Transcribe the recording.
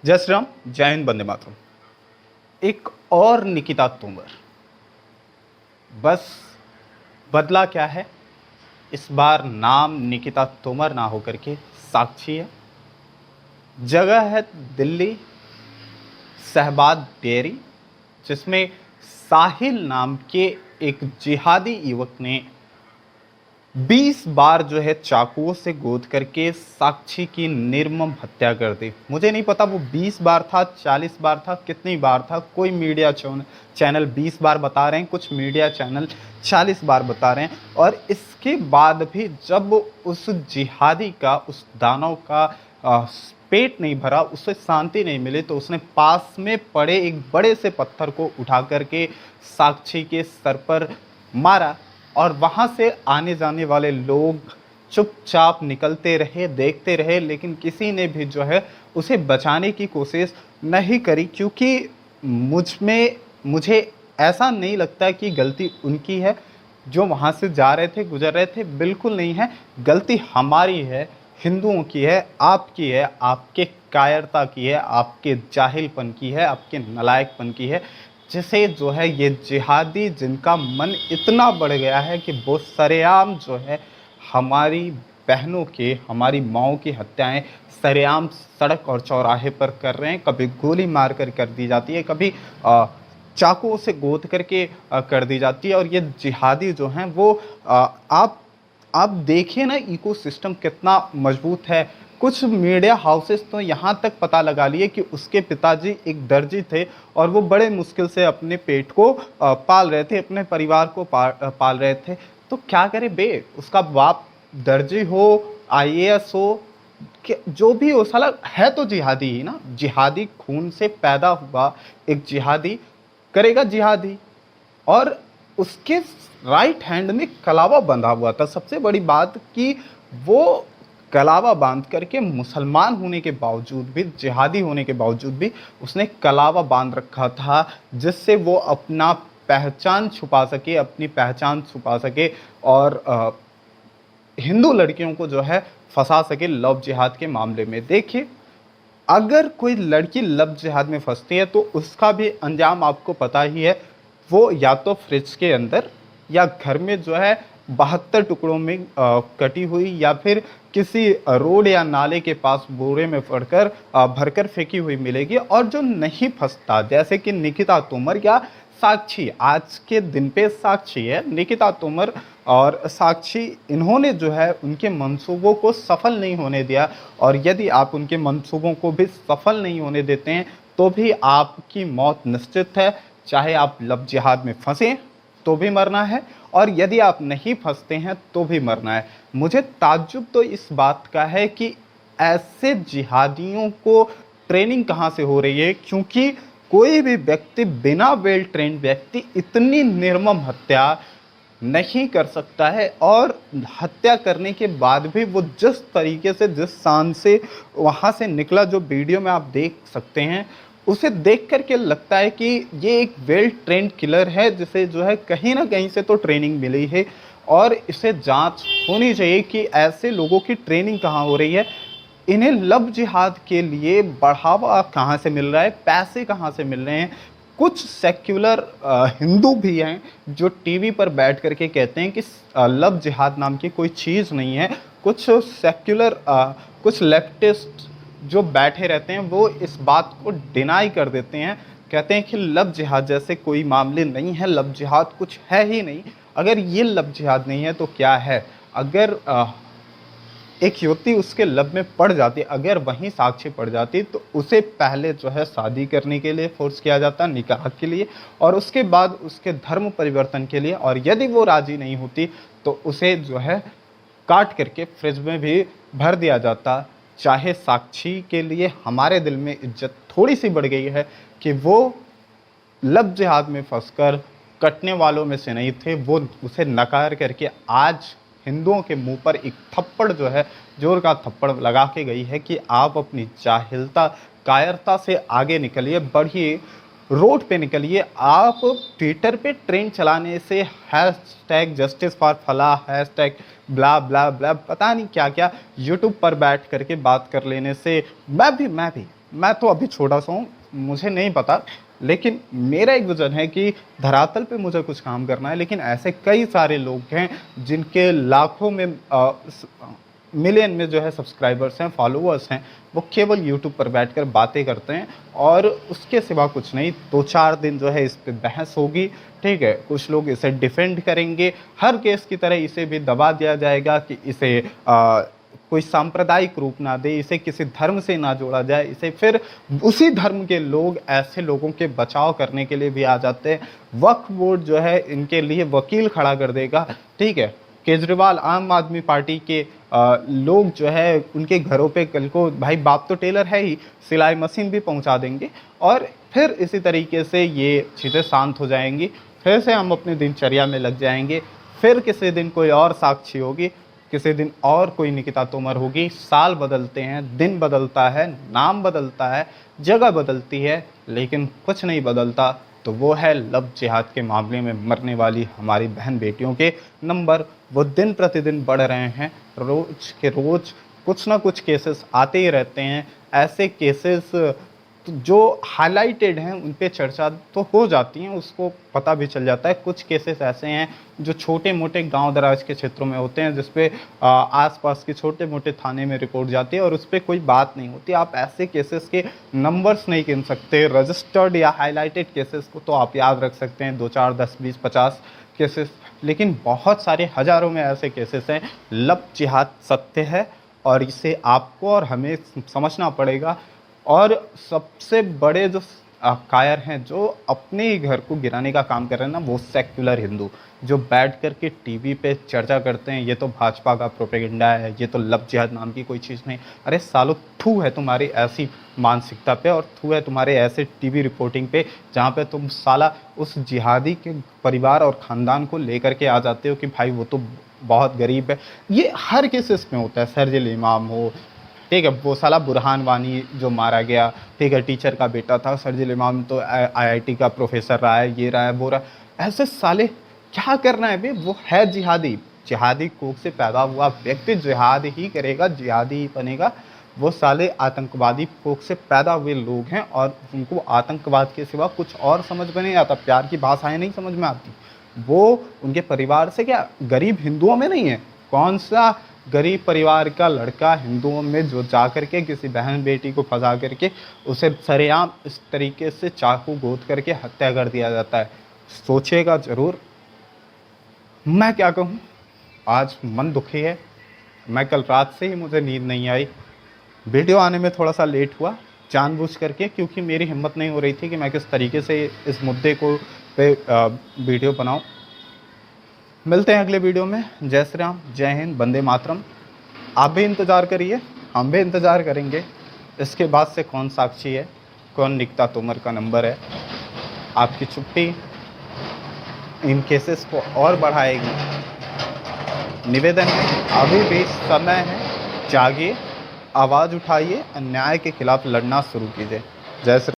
जय श्री राम, जय हिंद, वंदे मातरम। एक और निकिता तोमर। बस बदला क्या है, इस बार नाम निकिता तोमर ना होकर के साक्षी है। जगह है दिल्ली, शहबाज डेयरी, जिसमें साहिल नाम के एक जिहादी युवक ने 20 बार जो है चाकुओं से गोद करके साक्षी की निर्मम हत्या कर दी। मुझे नहीं पता वो 20 बार था, 40 बार था, कितनी बार था। कोई मीडिया चैनल 20 बार बता रहे हैं, कुछ मीडिया चैनल 40 बार बता रहे हैं। और इसके बाद भी जब उस जिहादी का, उस दानव का पेट नहीं भरा, उसे शांति नहीं मिली, तो उसने पास में पड़े एक बड़े से पत्थर को उठा करके साक्षी के सर पर मारा। और वहाँ से आने जाने वाले लोग चुपचाप निकलते रहे, देखते रहे, लेकिन किसी ने भी जो है उसे बचाने की कोशिश नहीं करी। क्योंकि मुझे ऐसा नहीं लगता कि गलती उनकी है जो वहाँ से जा रहे थे, गुजर रहे थे। बिल्कुल नहीं है, गलती हमारी है, हिंदुओं की है, आपकी है, आपके कायरता की है, आपके जाहिलपन की है, आपके नलायकपन की है, जिसे जो है ये जिहादी, जिनका मन इतना बढ़ गया है कि वो सरेआम जो है हमारी बहनों के, हमारी माओं की हत्याएं सरेआम सड़क और चौराहे पर कर रहे हैं। कभी गोली मार कर दी जाती है, कभी चाकुओं से गोद करके कर दी जाती है। और ये जिहादी जो हैं वो आप देखिए ना, इकोसिस्टम कितना मजबूत है। कुछ मीडिया हाउसेस तो यहाँ तक पता लगा लिए कि उसके पिताजी एक दर्जी थे और वो बड़े मुश्किल से अपने पेट को पाल रहे थे, अपने परिवार को पाल रहे थे। तो क्या करे बे, उसका बाप दर्जी हो, आईएएस हो, जो भी हो, साला है तो जिहादी ही ना। जिहादी खून से पैदा हुआ एक जिहादी करेगा जिहादी। और उसके राइट हैंड में कलावा बंधा हुआ था। सबसे बड़ी बात कि वो कलावा बांध करके, मुसलमान होने के बावजूद भी, जिहादी होने के बावजूद भी उसने कलावा बांध रखा था, जिससे वो अपना पहचान छुपा सके, अपनी पहचान छुपा सके और हिंदू लड़कियों को जो है फंसा सके लव जिहाद के मामले में। देखिए, अगर कोई लड़की लव जिहाद में फंसती है तो उसका भी अंजाम आपको पता ही है। वो या तो फ्रिज के अंदर या घर में जो है 72 टुकड़ों में कटी हुई, या फिर किसी रोड या नाले के पास बोरे में भरकर फेंकी हुई मिलेगी। और जो नहीं फंसता, जैसे कि निकिता तोमर या साक्षी, आज के दिन पे साक्षी है निकिता तोमर और साक्षी, इन्होंने जो है उनके मंसूबों को सफल नहीं होने दिया। और यदि आप उनके मंसूबों को भी सफल नहीं होने देते हैं तो भी आपकी मौत निश्चित है। चाहे आप लव जिहाद में फंसे तो भी मरना है, और यदि आप नहीं फंसते हैं तो भी मरना है। मुझे ताज्जुब तो इस बात का है कि ऐसे जिहादियों को ट्रेनिंग कहाँ से हो रही है, क्योंकि कोई भी व्यक्ति, बिना वेल ट्रेंड व्यक्ति, इतनी निर्मम हत्या नहीं कर सकता है। और हत्या करने के बाद भी वो जिस तरीके से, जिस शान से वहाँ से निकला, जो वीडियो में आप देख सकते हैं, उसे देख करके लगता है कि ये एक वेल ट्रेंड किलर है, जिसे जो है कहीं ना कहीं से तो ट्रेनिंग मिली है। और इसे जांच होनी चाहिए कि ऐसे लोगों की ट्रेनिंग कहाँ हो रही है, इन्हें लव जिहाद के लिए बढ़ावा कहाँ से मिल रहा है, पैसे कहाँ से मिल रहे हैं। कुछ सेक्युलर हिंदू भी हैं जो टीवी पर बैठ करके कहते हैं कि लव जिहाद नाम की कोई चीज़ नहीं है। कुछ सेक्युलर, कुछ लेफ्टिस्ट जो बैठे रहते हैं वो इस बात को डिनाई कर देते हैं, कहते हैं कि लव जिहाद जैसे कोई मामले नहीं है, लव जिहाद कुछ है ही नहीं। अगर ये लव जिहाद नहीं है तो क्या है? अगर एक युवती उसके लब में पड़ जाती, अगर वहीं साक्षी पड़ जाती, तो उसे पहले जो है शादी करने के लिए फोर्स किया जाता, निकाह के लिए, और उसके बाद उसके धर्म परिवर्तन के लिए। और यदि वो राजी नहीं होती तो उसे जो है काट करके फ्रिज में भी भर दिया जाता। चाहे साक्षी के लिए हमारे दिल में इज्जत थोड़ी सी बढ़ गई है कि वो लव जिहाद में फंसकर कटने वालों में से नहीं थे, वो उसे नकार करके आज हिंदुओं के मुंह पर एक थप्पड़ जो है, जोर का थप्पड़ लगा के गई है कि आप अपनी जाहिलता, कायरता से आगे निकलिए, बढ़िए, रोड पे निकलिए। आप ट्विटर पे ट्रेंड चलाने से, hashtag justice for Falah, hashtag ब्ला ब्ला ब्ला, पता नहीं क्या क्या यूट्यूब पर बैठ करके बात कर लेने से, मैं भी मैं तो अभी छोटा सा हूँ, मुझे नहीं पता, लेकिन मेरा एक विज़न है कि धरातल पे मुझे कुछ काम करना है। लेकिन ऐसे कई सारे लोग हैं जिनके लाखों में मिलियन में जो है सब्सक्राइबर्स हैं, फॉलोअर्स हैं, वो केवल यूट्यूब पर बैठकर बातें करते हैं और उसके सिवा कुछ नहीं। 2-4 दिन जो है इस पे बहस होगी, ठीक है, कुछ लोग इसे डिफेंड करेंगे, हर केस की तरह इसे भी दबा दिया जाएगा कि इसे कोई सांप्रदायिक रूप ना दे, इसे किसी धर्म से ना जोड़ा जाए, इसे फिर उसी धर्म के लोग ऐसे लोगों के बचाव करने के लिए भी आ जाते हैं। वक्फ बोर्ड जो है इनके लिए वकील खड़ा कर देगा, ठीक है। केजरीवाल आम आदमी पार्टी के लोग जो है उनके घरों पे कल को, भाई बाप तो टेलर है ही, सिलाई मशीन भी पहुंचा देंगे और फिर इसी तरीके से ये चीज़ें शांत हो जाएंगी। फिर से हम अपनी दिनचर्या में लग जाएंगे। फिर किसी दिन कोई और साक्षी होगी, किसी दिन और कोई निकिता तोमर होगी। साल बदलते हैं, दिन बदलता है, नाम बदलता है, जगह बदलती है, लेकिन कुछ नहीं बदलता। तो वो है लव जिहाद के मामले में मरने वाली हमारी बहन बेटियों के नंबर। वो दिन प्रतिदिन बढ़ रहे हैं, रोज के रोज कुछ ना कुछ केसेस आते ही रहते हैं। ऐसे केसेस जो हाईलाइटेड हैं उन पे चर्चा तो हो जाती है, उसको पता भी चल जाता है। कुछ केसेस ऐसे हैं जो छोटे मोटे गांव दराज के क्षेत्रों में होते हैं, जिसपे आसपास के छोटे मोटे थाने में रिपोर्ट जाती है और उस पर कोई बात नहीं होती। आप ऐसे केसेस के नंबर्स नहीं गिन सकते। रजिस्टर्ड या हाईलाइटेड केसेस को तो आप याद रख सकते हैं, 2, 4, 10, 20, 50 केसेस, लेकिन बहुत सारे हज़ारों में ऐसे केसेस हैं। लव जिहाद सत्य है और इसे आपको और हमें समझना पड़ेगा। और सबसे बड़े जो कायर हैं, जो अपने ही घर को गिराने का काम कर रहे हैं ना, वो सेक्युलर हिंदू जो बैठ कर के टीवी पे चर्चा करते हैं, ये तो भाजपा का प्रोपेगेंडा है, ये तो लव जिहाद नाम की कोई चीज़ नहीं। अरे सालों, थू है तुम्हारी ऐसी मानसिकता पे और थू है तुम्हारे ऐसे टीवी रिपोर्टिंग पे जहाँ पे तुम साला उस जिहादी के परिवार और ख़ानदान को लेकर के आ जाते हो कि भाई वो तो बहुत गरीब है। ये हर केसेस में होता है। शरजील इमाम हो, ठीक है, वो साला बुरहान वानी जो मारा गया, ठीक है, टीचर का बेटा था। शरजील इमाम तो आईआईटी का प्रोफेसर रहा है, ये रहा है, वो रहा। ऐसे साले क्या करना है बे? वो है जिहादी, जिहादी कोख से पैदा हुआ व्यक्ति जिहाद ही करेगा, जिहादी ही बनेगा। वो साले आतंकवादी कोख से पैदा हुए लोग हैं और उनको आतंकवाद के सिवा कुछ और समझ में नहीं आता, प्यार की भाषाएं नहीं समझ में आती। वो उनके परिवार से क्या गरीब हिंदुओं में नहीं है? कौन सा गरीब परिवार का लड़का हिंदुओं में जो जा करके किसी बहन बेटी को फंसा करके उसे सरेआम इस तरीके से चाकू गोद करके हत्या कर दिया जाता है? सोचेगा ज़रूर। मैं क्या कहूँ, आज मन दुखी है। मैं कल रात से ही मुझे नींद नहीं आई। वीडियो आने में थोड़ा सा लेट हुआ जानबूझ करके, क्योंकि मेरी हिम्मत नहीं हो रही थी कि मैं किस तरीके से इस मुद्दे को पे वीडियो बनाऊं। मिलते हैं अगले वीडियो में। जय श्री राम, जय हिंद, वंदे मातरम। आप भी इंतज़ार करिए, हम भी इंतज़ार करेंगे। इसके बाद से कौन साक्षी है, कौन निकिता तोमर का नंबर है। आपकी चुप्पी इन केसेस को और बढ़ाएगी। निवेदन है, अभी भी समय है, जागिए, आवाज़ उठाइए, अन्याय के खिलाफ लड़ना शुरू कीजिए। जय श्री